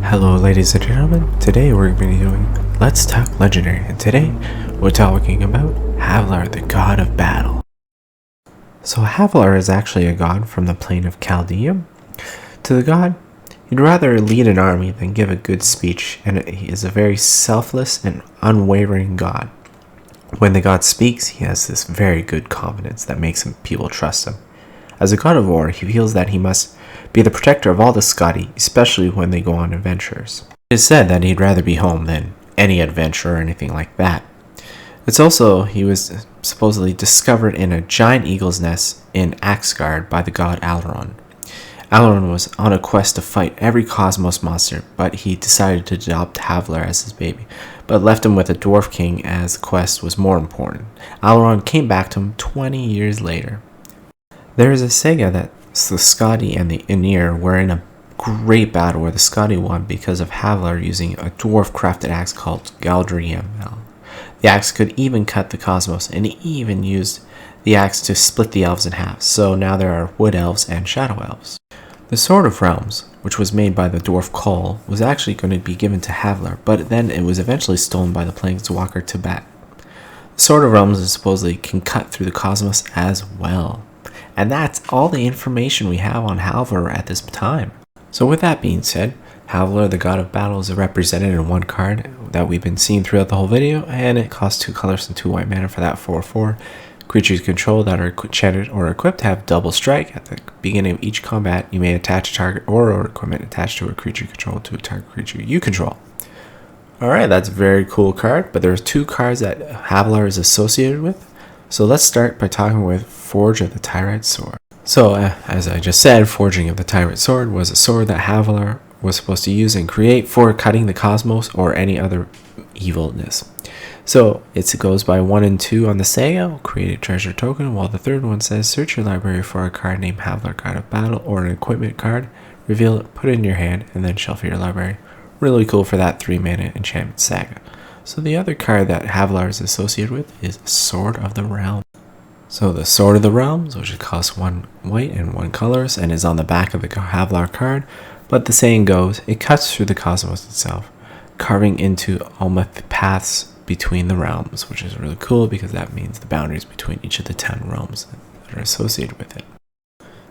Hello ladies and gentlemen, today we're going to be doing Let's Talk Legendary, and today we're talking about Havilar, the god of battle. So Havilar is actually a god from the plane of Chaldea. To the god, he'd rather lead an army than give a good speech, and he is a very selfless and unwavering god. When the god speaks, he has this very good confidence that makes people trust him. As a god of war, he feels that he must be the protector of all the Scoti, especially when they go on adventures. It is said that he'd rather be home than any adventure or anything like that. It's also, he was supposedly discovered in a giant eagle's nest in Axgard by the god Alrund. Alrund was on a quest to fight every cosmos monster, but he decided to adopt Havilar as his baby, but left him with a dwarf king as the quest was more important. Alrund came back to him 20 years later. There is a saga that the Scoti and the Aenir were in a great battle where the Scoti won because of Havilar using a dwarf-crafted axe called Galdriel. The axe could even cut the cosmos, and he even used the axe to split the elves in half, so now there are wood elves and shadow elves. The Sword of Realms, which was made by the dwarf Kol, was actually going to be given to Havilar, but then it was eventually stolen by the planeswalker Tibet. The Sword of Realms supposedly can cut through the cosmos as well. And that's all the information we have on Havilar at this time. So with that being said, Havilar, the god of battle, is represented in one card that we've been seeing throughout the whole video, and it costs 2 colors and 2 white mana for that 4/4. Creatures you control that are enchanted or equipped have double strike. At the beginning of each combat, you may attach a target or equipment attached to a creature you control to a target creature you control. Alright, that's a very cool card, but there's 2 cards that Havilar is associated with. So let's start by talking with Forge of the Tyrite Sword. So, as I just said, Forging of the Tyrite Sword was a sword that Havilar was supposed to use and create for cutting the cosmos or any other evilness. So, it goes by 1 and 2 on the saga, create a treasure token, while the third one says, search your library for a card named Havilar, God of Battle, or an equipment card, reveal it, put it in your hand, and then shuffle your library. Really cool for that 3 mana enchantment saga. So the other card that Havilar is associated with is Sword of the Realms. So the Sword of the Realms, which costs 1 white and 1 colors and is on the back of the Havilar card, but the saying goes, it cuts through the cosmos itself, carving into all the paths between the realms, which is really cool because that means the boundaries between each of the 10 realms that are associated with it.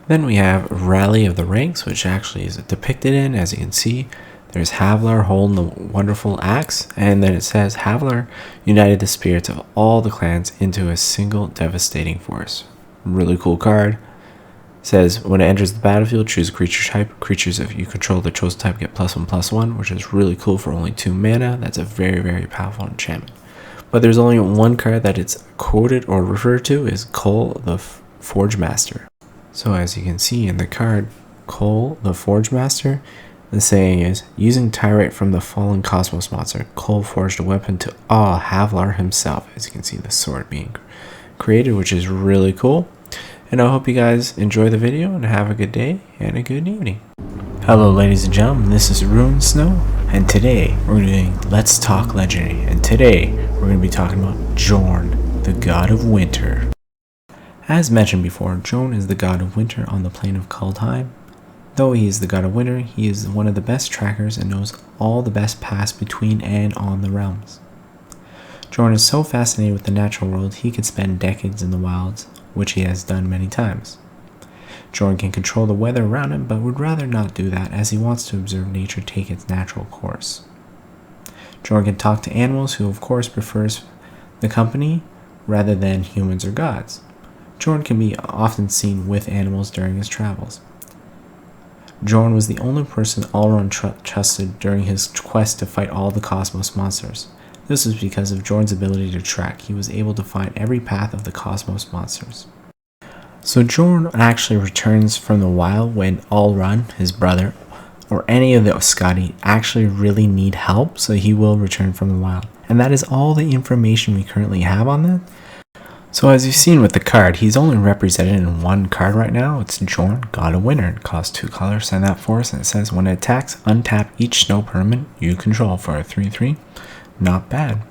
Then we have Rally of the Ranks, which actually is depicted in, as you can see, there's Havilar holding the wonderful axe, and then it says, Havilar united the spirits of all the clans into a single devastating force. Really cool card. It says, when it enters the battlefield, choose a creature type. Creatures if you control the chosen type get +1/+1, which is really cool for only 2 mana. That's a very, very powerful enchantment. But there's only one card that it's quoted or referred to, is Kol the Forge Master. So as you can see in the card, Kol the Forge Master, the saying is, using Tyrite from the fallen cosmos monster, Kol forged a weapon to awe Havilar himself. As you can see the sword being created, which is really cool. And I hope you guys enjoy the video and have a good day and a good evening. Hello ladies and gentlemen, this is Rune Snow, and today we're doing Let's Talk Legendary. And today we're going to be talking about Jorn, the god of winter. As mentioned before, Jorn is the god of winter on the plane of Kaldheim. Though he is the god of winter, he is one of the best trackers and knows all the best paths between and on the realms. Jorn is so fascinated with the natural world he could spend decades in the wilds, which he has done many times. Jorn can control the weather around him, but would rather not do that as he wants to observe nature take its natural course. Jorn can talk to animals, who of course prefers the company rather than humans or gods. Jorn can be often seen with animals during his travels. Jorn was the only person Alrund trusted during his quest to fight all the cosmos monsters. This was because of Jorn's ability to track. He was able to find every path of the cosmos monsters. So Jorn actually returns from the wild when Alrund, his brother, or any of the Scoti actually really need help, so he will return from the wild. And that is all the information we currently have on that. So as you've seen with the card, he's only represented in 1 card right now. It's Jorn, God of Winter. It costs 2 colors, send that for us, and it says when it attacks, untap each snow permanent you control for a 3/3. Not bad.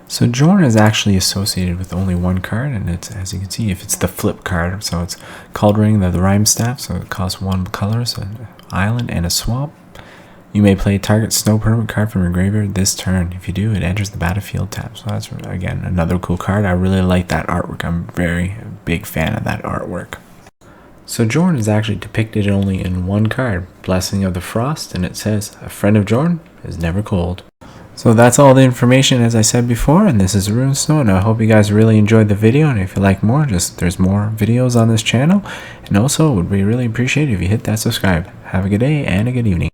So Jorn is actually associated with only 1 card, and it's, as you can see, if it's the flip card, so it's Cauldron of the Rime Staff, so it costs 1 color, so an island and a swamp. You may play target snow permanent card from your graveyard this turn. If you do, it enters the battlefield tab. So that's, again, another cool card. I really like that artwork. I'm a very big fan of that artwork. Sojourn is actually depicted only in one card, Blessing of the Frost, and it says, a friend of Jorn is never cold. So that's all the information, as I said before, and this is RuneSnow, and I hope you guys really enjoyed the video, and if you like more, there's more videos on this channel, and also would be really appreciated if you hit that subscribe. Have a good day and a good evening.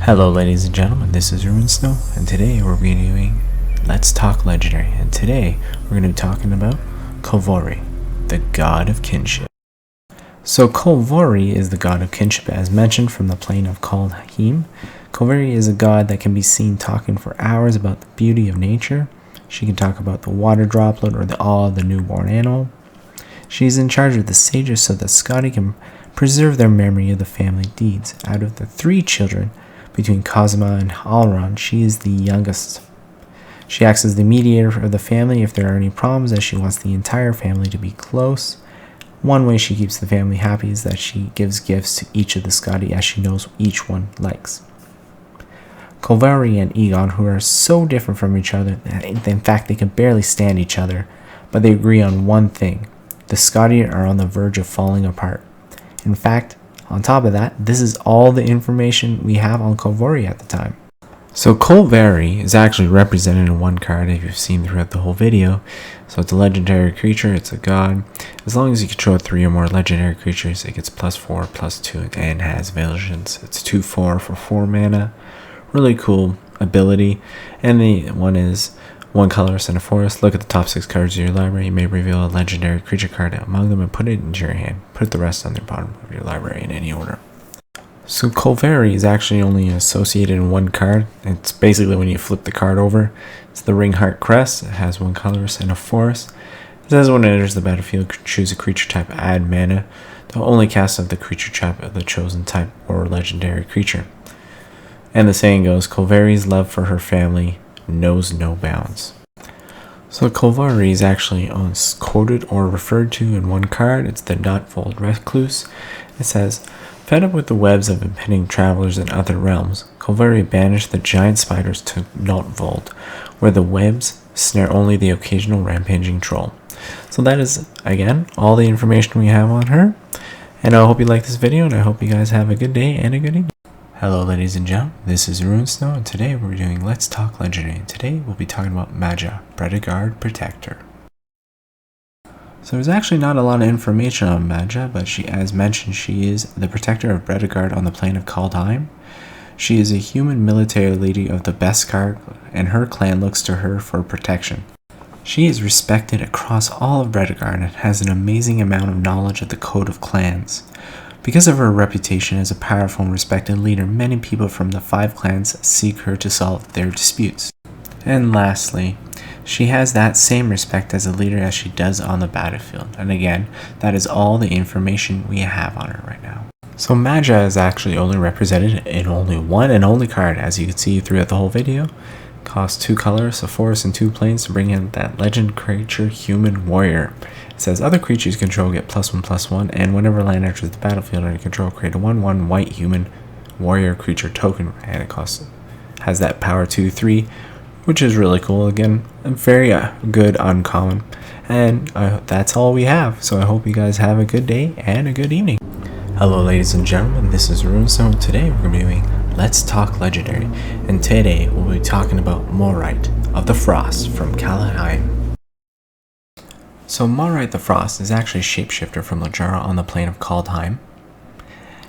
Hello ladies and gentlemen, this is RuneSnow, and today we're going to be doing Let's Talk Legendary, and today we're going to be talking about Kolvori, the god of kinship. So Kolvori is the god of kinship, as mentioned from the plane of Kaldheim. Kolvori is a god that can be seen talking for hours about the beauty of nature. She can talk about the water droplet or the awe of the newborn animal. She is in charge of the sages so that Skadi can preserve their memory of the family deeds. Out of the 3 children between Cosima and Alron, she is the youngest. She acts as the mediator of the family if there are any problems, as she wants the entire family to be close. One way she keeps the family happy is that she gives gifts to each of the Skadi, as she knows what each one likes. Kolvori and Egon, who are so different from each other that in fact they can barely stand each other, but they agree on one thing: the Skadi are on the verge of falling apart. In fact, on top of that, this is all the information we have on Kolvori at the time. So Kolvori is actually represented in one card, if you've seen throughout the whole video. So it's a legendary creature, it's a god. As long as you control 3 or more legendary creatures, it gets +4, +2, and has Visions. It's 2/4 for 4 mana. Really cool ability. And the one is 1 colorless and a forest. Look at the top 6 cards of your library. You may reveal a legendary creature card among them and put it into your hand. Put the rest on the bottom of your library in any order. So Kolvori is actually only associated in one card. It's basically when you flip the card over. It's the Ringheart Crest. It has 1 colorless and a forest. It says when it enters the battlefield, choose a creature type, add mana. The only cast of the creature type of the chosen type or legendary creature. And the saying goes, Kolvori's love for her family knows no bounds. So Kolvori is actually quoted or referred to in one card. It's the Notvold Recluse. It says, fed up with the webs of impending travelers in other realms, Kolvori banished the giant spiders to Notvold, where the webs snare only the occasional rampaging troll. So that is, again, all the information we have on her. And I hope you like this video, and I hope you guys have a good day and a good evening. Hello ladies and gentlemen, this is RuneSnow, and today we're doing Let's Talk Legendary, and today we'll be talking about Maja, Bredegard Protector. So there's actually not a lot of information on Maja, but she, as mentioned, she is the protector of Bredegard on the plane of Kaldheim. She is a human military leader of the Beskar, and her clan looks to her for protection. She is respected across all of Bredegard and has an amazing amount of knowledge of the Code of Clans. Because of her reputation as a powerful and respected leader, many people from the 5 clans seek her to solve their disputes. And lastly, she has that same respect as a leader as she does on the battlefield. And again, that is all the information we have on her right now. So Maja is actually only represented in only one and only card, as you can see throughout the whole video. Costs 2 colors, a forest, and 2 planes to bring in that legend creature, Human Warrior. It says other creatures you control get +1/+1, and whenever land enters the battlefield under control, create a 1/1 white human warrior creature token, and it has that power 2/3, which is really cool. Again, a very good uncommon, and that's all we have. So I hope you guys have a good day and a good evening. Hello ladies and gentlemen, this is RuneSnow, and today we're going to be doing Let's Talk Legendary, and today we'll be talking about Morite of the Frost from Kaldheim. So Morite the Frost is actually a shapeshifter from Littlejourn on the plane of Kaldheim.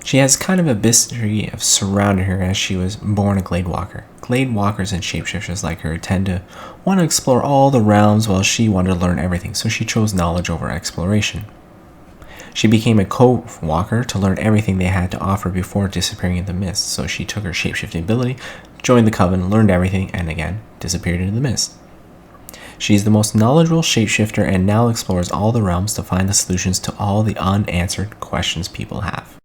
She has kind of a mystery of surrounding her, as she was born a Gladewalker. Gladewalkers and shapeshifters like her tend to want to explore all the realms, while she wanted to learn everything, so she chose knowledge over exploration. She became a Cove Walker to learn everything they had to offer before disappearing in the mist, so she took her shapeshifting ability, joined the Coven, learned everything, and again, disappeared into the mist. She is the most knowledgeable shapeshifter and now explores all the realms to find the solutions to all the unanswered questions people have.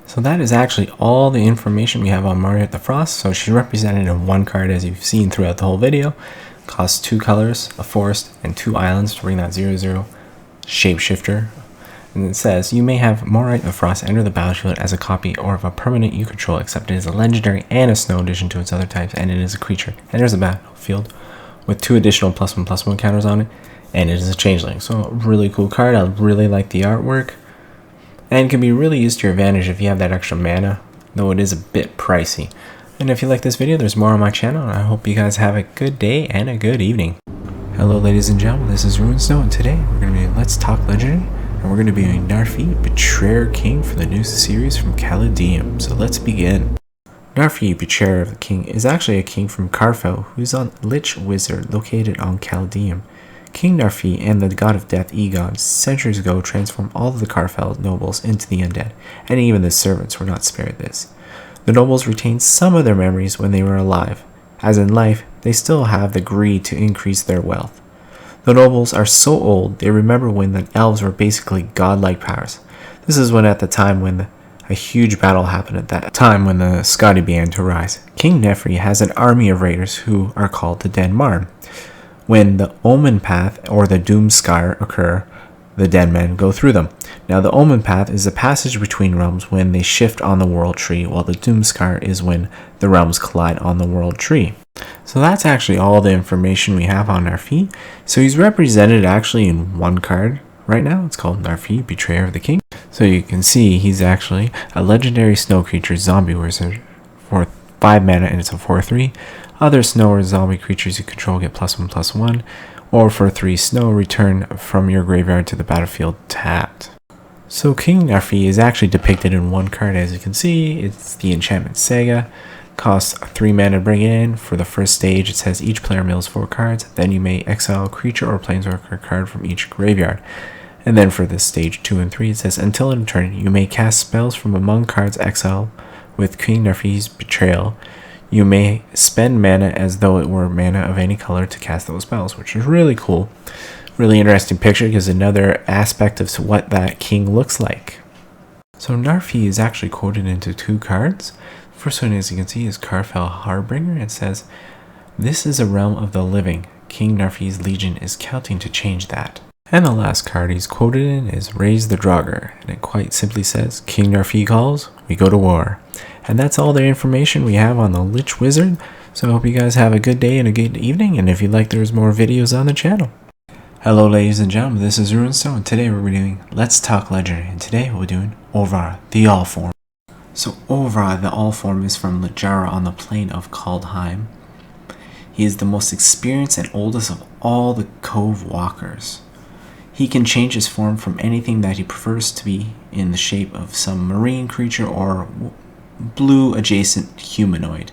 So that is actually all the information we have on Morite the Frost. So she's represented in one card, as you've seen throughout the whole video. Costs 2 colors, a forest, and 2 islands to bring that 0/0 shapeshifter. And it says, you may have Morite of Frost enter the battlefield as a copy or of a permanent you control, except it is a legendary and a snow addition to its other types, and it is a creature. Enters the battlefield with 2 additional +1/+1 counters on it, and it is a changeling. So a really cool card. I really like the artwork. And can be really used to your advantage if you have that extra mana, though it is a bit pricey. And if you like this video, there's more on my channel, and I hope you guys have a good day and a good evening. Hello ladies and gentlemen, this is RuinSnow, and today we're going to be Let's Talk Legendary, and we're going to be doing Narfi, Betrayer King for the new series from Caldeum. So let's begin. Narfi, Betrayer of the King, is actually a king from Karfel, who's a Lich Wizard located on Caldeum. King Narfi and the god of death Egon centuries ago transformed all of the Karfel nobles into the undead, and even the servants were not spared this. The nobles retained some of their memories when they were alive. As in life, they still have the greed to increase their wealth. The nobles are so old, they remember when the elves were basically godlike powers. This is when at the time when a huge battle happened at that time when the Skadi began to rise. King Nefri has an army of raiders who are called the Dead Marn. When the Omen Path or the Doom Scar occur, the dead men go through them. Now the Omen Path is a passage between realms when they shift on the World Tree, while the Doom Scar is when the realms collide on the World Tree. So that's actually all the information we have on Narfi. So he's represented actually in one card right now. It's called Narfi, Betrayer of the King. So you can see he's actually a legendary snow creature zombie wizard for 5 mana, and it's a 4/3. Other snow or zombie creatures you control get +1/+1, or for 3 snow, return from your graveyard to the battlefield tapped. So King Narfi is actually depicted in one card, as you can see. It's the Enchantment Saga. Costs 3 mana to bring it in. For the first stage, it says each player mills 4 cards. Then you may exile a creature or planeswalker card from each graveyard. And then for this stage 2 and 3, it says until in turn, you may cast spells from among cards exiled with King Narfi's Betrayal. You may spend mana as though it were mana of any color to cast those spells, which is really cool. Really interesting picture, because another aspect of what that king looks like. So Narfi is actually quoted into 2 cards. First one, as you can see, is Karfel Harbinger. It says, "This is a realm of the living. King Narfi's legion is counting to change that." And the last card he's quoted in is Raise the Draugr, and it quite simply says, "King Narfi calls, we go to war." And that's all the information we have on the Lich Wizard. So I hope you guys have a good day and a good evening, and if you'd like, there's more videos on the channel. Hello ladies and gentlemen, this is RuinSnow, and today we're doing Let's Talk Legendary, and today we're doing Orvar, the Allform. So Orvar, the Allform, is from Littlejohn on the plane of Kaldheim. He is the most experienced and oldest of all the Cove Walkers. He can change his form from anything that he prefers to be in the shape of some marine creature or blue adjacent humanoid.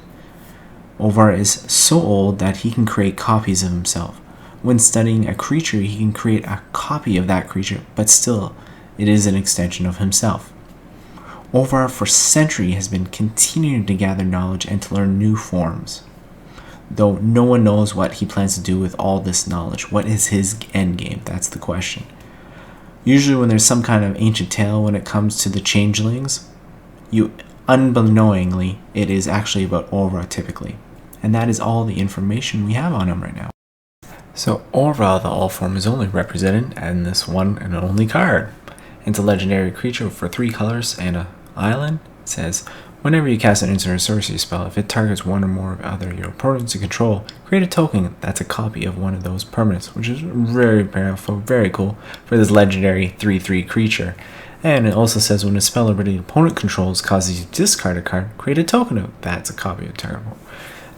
Orvar is so old that he can create copies of himself. When studying a creature, he can create a copy of that creature, but still, it is an extension of himself. Orvar for centuries has been continuing to gather knowledge and to learn new forms. Though no one knows what he plans to do with all this knowledge. What is his endgame? That's the question. Usually when there's some kind of ancient tale when it comes to the changelings, unbeknowingly, it is actually about Orvar typically. And that is all the information we have on him right now. So Orvar the Allform is only represented in this one and only card. It's a legendary creature for 3 colors and an island. It says, whenever you cast an instant or sorcery spell, if it targets one or more of other your opponents you control, create a token that's a copy of one of those permanents, which is very powerful, very cool for this legendary 3/3 creature. And it also says when a spell or ability opponent controls causes you to discard a card, create a token of that's a copy of target.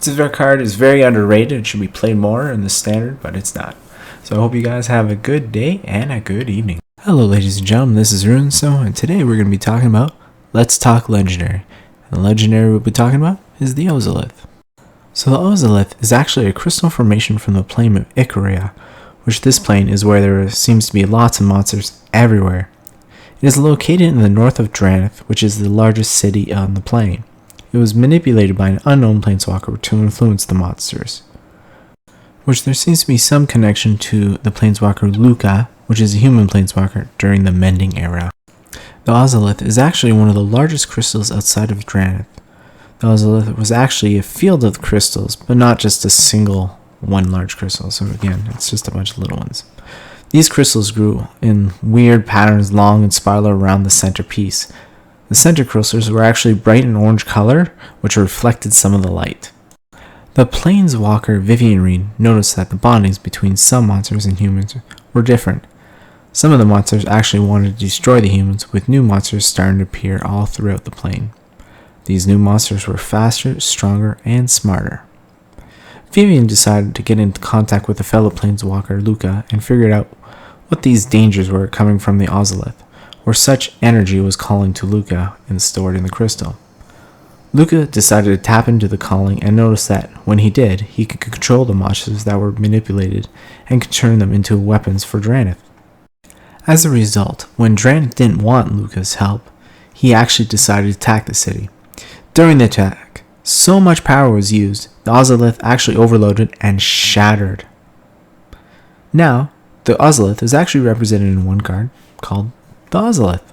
This card is very underrated. It should be played more in the standard, but it's not. So I hope you guys have a good day and a good evening. Hello ladies and gentlemen, this is RuinSnow, and today we're going to be talking about Let's Talk Legendary. And the legendary we'll be talking about is the Ozolith. So the Ozolith is actually a crystal formation from the plane of Ikaria, which this plane is where there seems to be lots of monsters everywhere. It is located in the north of Drannith, which is the largest city on the plane. It was manipulated by an unknown planeswalker to influence the monsters, which there seems to be some connection to the planeswalker Luca, which is a human planeswalker during the Mending era. The Ozolith is actually one of the largest crystals outside of Drannith. The Ozolith was actually a field of crystals, but not just a single one large crystal. So again, it's just a bunch of little ones. These crystals grew in weird patterns long and spiral around the centerpiece. The center crystals were actually bright in orange color, which reflected some of the light. The planeswalker Vivian Reed noticed that the bondings between some monsters and humans were different. Some of the monsters actually wanted to destroy the humans, with new monsters starting to appear all throughout the plane. These new monsters were faster, stronger, and smarter. Vivian decided to get into contact with a fellow planeswalker, Luca, and figured out what these dangers were coming from the Ozolith, where such energy was calling to Luca and stored in the crystal. Luca decided to tap into the calling and noticed that when he did, he could control the monsters that were manipulated and could turn them into weapons for Drannith. As a result, when Drannith didn't want Luca's help, he actually decided to attack the city. During the attack, so much power was used, the Ozolith actually overloaded and shattered. Now, the Ozolith is actually represented in one card called the Ozolith.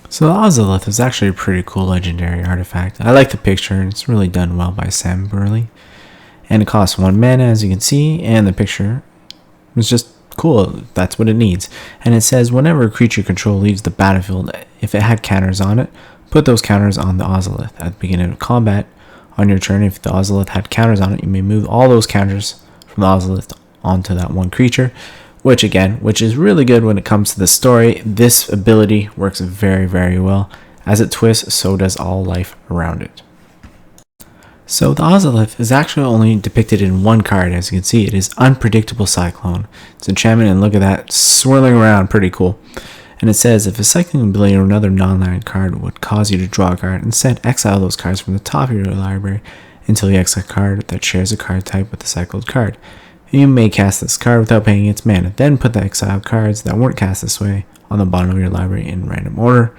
So the Ozolith is actually a pretty cool legendary artifact. I like the picture, and it's really done well by Sam Burley. And it costs 1 mana, as you can see, and the picture is just cool. That's what it needs. And it says whenever a creature you control leaves the battlefield, if it had counters on it, put those counters on the Ozolith. At the beginning of combat, on your turn, if the Ozolith had counters on it, you may move all those counters from the Ozolith onto that one creature, which is really good when it comes to the story. This ability works very, very well. As it twists, so does all life around it. So the Ozolith is actually only depicted in one card. As you can see, it is Unpredictable Cyclone. It's enchantment, and look at that, swirling around, pretty cool. And it says, if a cycling ability or another non-land card would cause you to draw a card, instead exile those cards from the top of your library until you exile a card that shares a card type with the cycled card. You may cast this card without paying its mana. Then put the exiled cards that weren't cast this way on the bottom of your library in random order.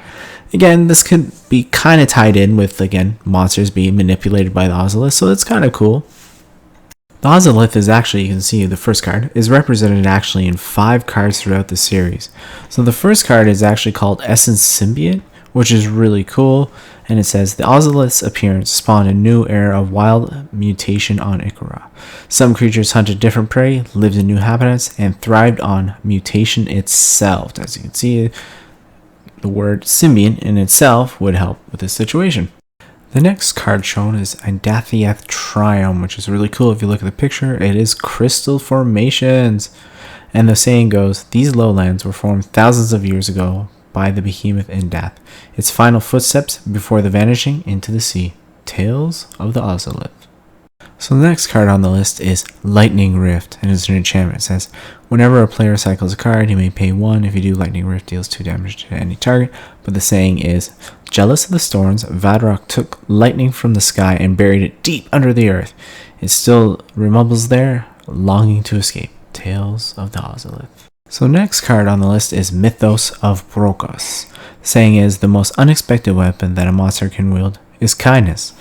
Again, this could be kind of tied in with, again, monsters being manipulated by the Ozolith, so it's kind of cool. The Ozolith is actually, you can see the first card, is represented actually in 5 cards throughout the series. So the first card is actually called Essence Symbiote, which is really cool. And it says, the Ozolith's appearance spawned a new era of wild mutation on Ikaria. Some creatures hunted different prey, lived in new habitats, and thrived on mutation itself. As you can see, the word symbiont in itself would help with this situation. The next card shown is Idatheth Triome, which is really cool. If you look at the picture, it is crystal formations. And the saying goes, these lowlands were formed thousands of years ago by the behemoth Indath, its final footsteps before the vanishing into the sea. Tales of the Ozolith. So the next card on the list is Lightning Rift, and it's an enchantment. It says, whenever a player cycles a card, he may pay 1. If you do, Lightning Rift deals 2 damage to any target. But the saying is, jealous of the storms, Vadrok took lightning from the sky and buried it deep under the earth. It still rumbles there, longing to escape. Tales of the Ozolith. So next card on the list is Mythos of Brokos. The saying is, the most unexpected weapon that a monster can wield is kindness,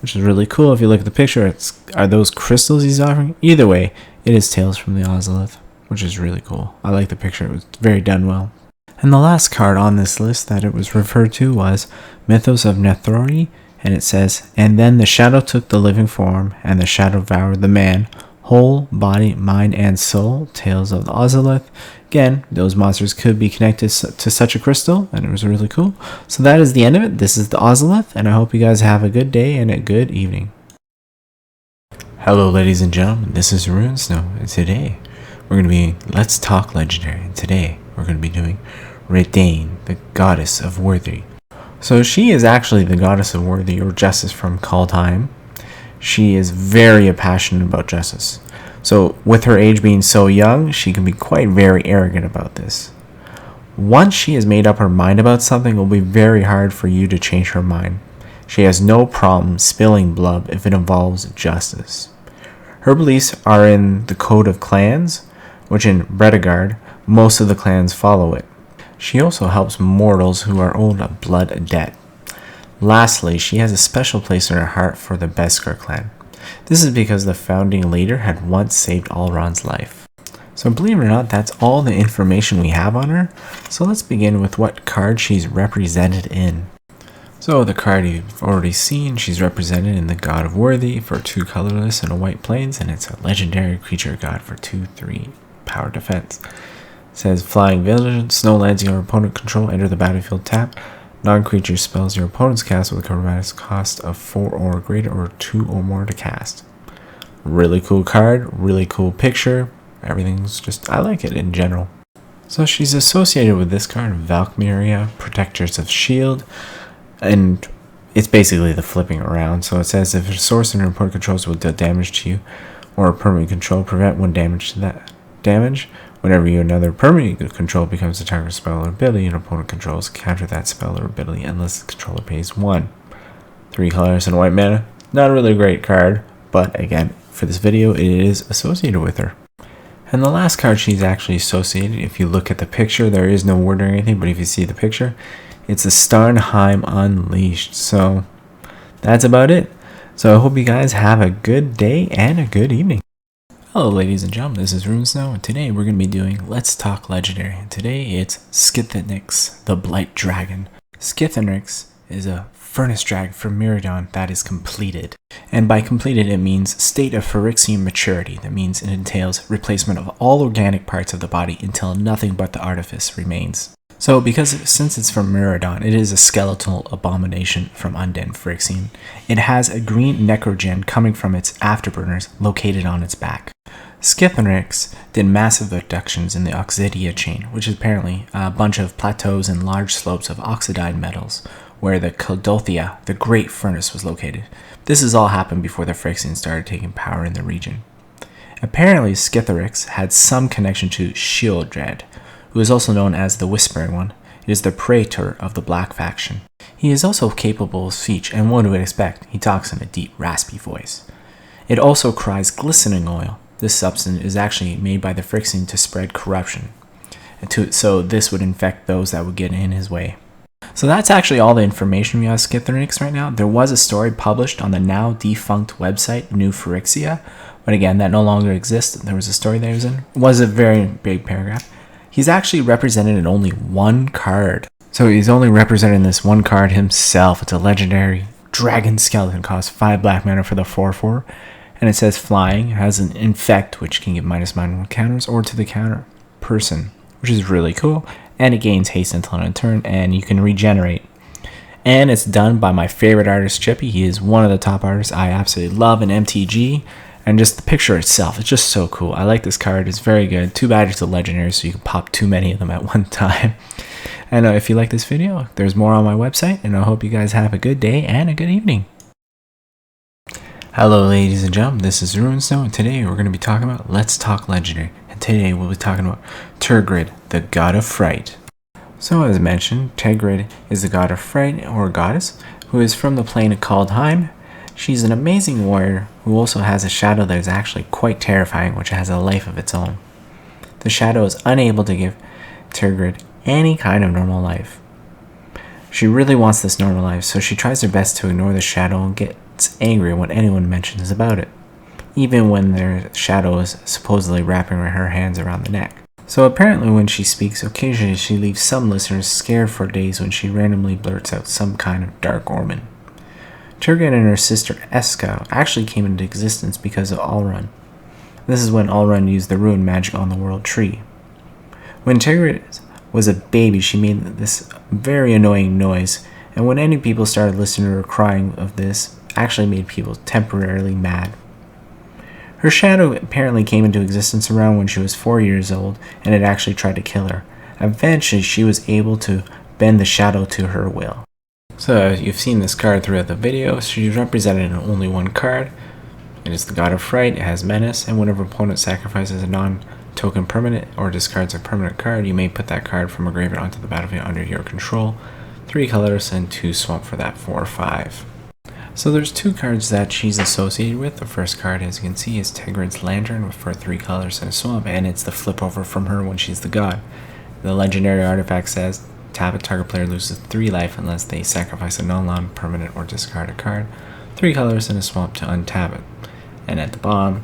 which is really cool. If you look at the picture, are those crystals he's offering? Either way, it is Tales from the Ozolith, which is really cool. I like the picture. It was very done well. And the last card on this list that it was referred to was Mythos of Nethrori, and it says, and then the shadow took the living form, and the shadow devoured the man, whole body, mind, and soul. Tales of the Ozolith. Again, those monsters could be connected to such a crystal, and it was really cool. So that is the end of it. This is the Ozolith, and I hope you guys have a good day and a good evening. Hello, ladies and gentlemen. This is RuneSnow, and today we're going to be Let's Talk Legendary. And today we're going to be doing Reidane, the Goddess of Worthy. So she is actually the Goddess of Worthy, or Justice from Kaldheim. She is very passionate about justice. So with her age being so young, she can be quite very arrogant about this. Once she has made up her mind about something, it will be very hard for you to change her mind. She has no problem spilling blood if it involves justice. Her beliefs are in the Code of Clans, which in Bredegard, most of the clans follow it. She also helps mortals who are owed a blood debt. Lastly, she has a special place in her heart for the Beskar clan. This is because the founding leader had once saved Alron's life. So believe it or not, that's all the information we have on her. So let's begin with what card she's represented in. So the card you've already seen, she's represented in the God of Worthy for 2 colorless and a white plains, and it's a legendary creature god for 2/3 power defense. It says Flying Vigilance. No lands your opponent control enter the battlefield tap. Non-creature spells your opponent's cast with a chromatic cost of 4 or greater or 2 or more to cast. Really cool card, really cool picture. Everything's just, I like it in general. So she's associated with this card, Valkyria, Protectors of Shield, and it's basically the flipping around. So it says if a source and opponent controls will deal damage to you or a permanent control, prevent 1 damage to that damage. Whenever another permanent control becomes a target spell or ability, an opponent controls counter that spell or ability unless the controller pays 1. 3 colors and white mana. Not a really great card, but again, for this video, it is associated with her. And the last card she's actually associated, if you look at the picture, there is no word or anything, but if you see the picture, it's a Starnheim Unleashed. So that's about it. So I hope you guys have a good day and a good evening. Hello ladies and gentlemen, this is RuneSnow, and today we're going to be doing Let's Talk Legendary. And today it's Skithinyx, the Blight Dragon. Skithinyx is a Furnace Dragon from Miraidon that is completed. And by completed, it means state of Phyrexian maturity. That means it entails replacement of all organic parts of the body until nothing but the artifice remains. So since it's from Miraidon, it is a skeletal abomination from Undead Phyrexian. It has a green necrogen coming from its afterburners located on its back. Skithinyx did massive abductions in the Oxidia chain, which is apparently a bunch of plateaus and large slopes of oxidized metals, where the Kuldotha, the Great Furnace, was located. This has all happened before the Phyrexians started taking power in the region. Apparently, Skithinyx had some connection to Sheoldred, who is also known as the Whispering One. It is the praetor of the Black Faction. He is also capable of speech, and one would expect he talks in a deep, raspy voice. It also cries glistening oil. This substance is actually made by the Phyrexian to spread corruption, so this would infect those that would get in his way. So that's actually all the information we have on Skithinyx right now. There was a story published on the now defunct website New Phyrexia, but again, that no longer exists. There was a story that he was in. It was a very big paragraph. He's actually represented in only 1 card. So he's only represented in this 1 card himself. It's a legendary dragon skeleton, costs 5 black mana for the 4/4. And it says flying, it has an infect, which can give -1 counters, or to the counter person, which is really cool. And it gains haste until end turn, and you can regenerate. And it's done by my favorite artist, Chippy. He is one of the top artists I absolutely love in MTG. And just the picture itself, it's just so cool. I like this card, it's very good. Too bad it's a legendary, so you can pop too many of them at one time. And if you like this video, there's more on my website, and I hope you guys have a good day and a good evening. Hello ladies and gentlemen, this is RuneSnow, and today we're going to be talking about Let's Talk Legendary. And today we'll be talking about Tergrid, the God of Fright. So as mentioned, Tergrid is the God of Fright, or goddess, who is from the plane of Kaldheim. She's an amazing warrior who also has a shadow that is actually quite terrifying, which has a life of its own. The shadow is unable to give Tergrid any kind of normal life. She really wants this normal life, so she tries her best to ignore the shadow and gets angry when anyone mentions about it, even when their shadow is supposedly wrapping her hands around the neck. So apparently when she speaks, occasionally she leaves some listeners scared for days when she randomly blurts out some kind of dark omen. Tergrid and her sister Eska actually came into existence because of Alrund. This is when Alrund used the rune magic on the world tree. When Tergrid was a baby, she made this very annoying noise, and when any people started listening to her crying of this, actually made people temporarily mad. Her shadow apparently came into existence around when she was 4 years old, and it actually tried to kill her. Eventually, she was able to bend the shadow to her will. So you've seen this card throughout the video. She's represented in only 1 card. It is the God of Fright, it has Menace, and whenever opponent sacrifices a non-token permanent or discards a permanent card, you may put that card from a graveyard onto the battlefield under your control. 3 colors and 2 swamp for that 4/5. So there's 2 cards that she's associated with. The first card, as you can see, is Tergrid's Lantern for 3 colors and a swamp, and it's the flip over from her when she's the god. The legendary artifact says, tap a target player loses 3 life unless they sacrifice a non-land permanent or discard a card. 3 colors and a swamp to untap it. And at the bottom,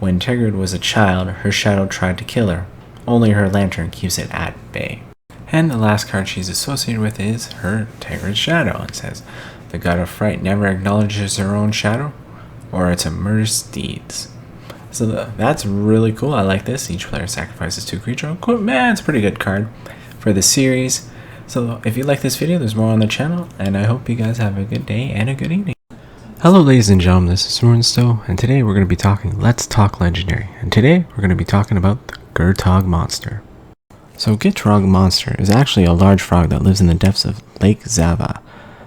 when Tergrid was a child, her shadow tried to kill her. Only her lantern keeps it at bay. And the last card she's associated with is her Tergrid's Shadow. It says, the God of Fright never acknowledges her own shadow or its murderous deeds. So that's really cool. I like this. Each player sacrifices 2 creatures. Cool. Man, it's a pretty good card for the series. So if you like this video, there's more on the channel, and I hope you guys have a good day and a good evening. Hello ladies and gentlemen, this is Ruinstow, and today we're going to be talking Let's Talk Legendary, and today we're going to be talking about the Gurtog Monster. So Gitrog Monster is actually a large frog that lives in the depths of Lake Zava.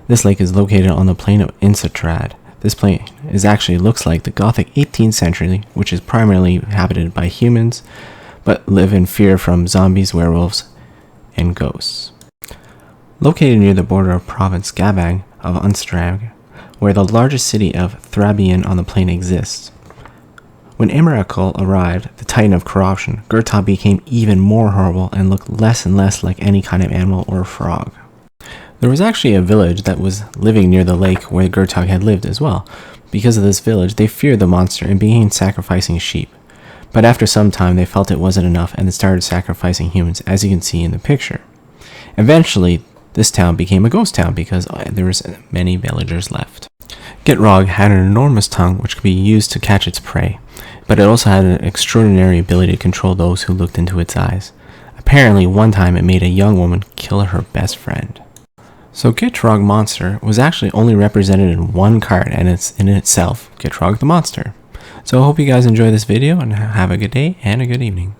This lake is located on the plain of Innistrad. This plain looks like the Gothic 18th century, which is primarily inhabited by humans, but live in fear from zombies, werewolves, and ghosts. Located near the border of province Gabag of Unstrag, where the largest city of Thrabian on the plain exists. When Emrakul arrived, the Titan of Corruption, Gurtog became even more horrible and looked less and less like any kind of animal or frog. There was actually a village that was living near the lake where Gurtog had lived as well. Because of this village, they feared the monster and began sacrificing sheep. But after some time, they felt it wasn't enough and they started sacrificing humans, as you can see in the picture. Eventually, this town became a ghost town because there was many villagers left. Gitrog had an enormous tongue which could be used to catch its prey, but it also had an extraordinary ability to control those who looked into its eyes. Apparently, one time it made a young woman kill her best friend. So Gitrog Monster was actually only represented in one card, and it's in itself Gitrog the Monster. So I hope you guys enjoy this video and have a good day and a good evening.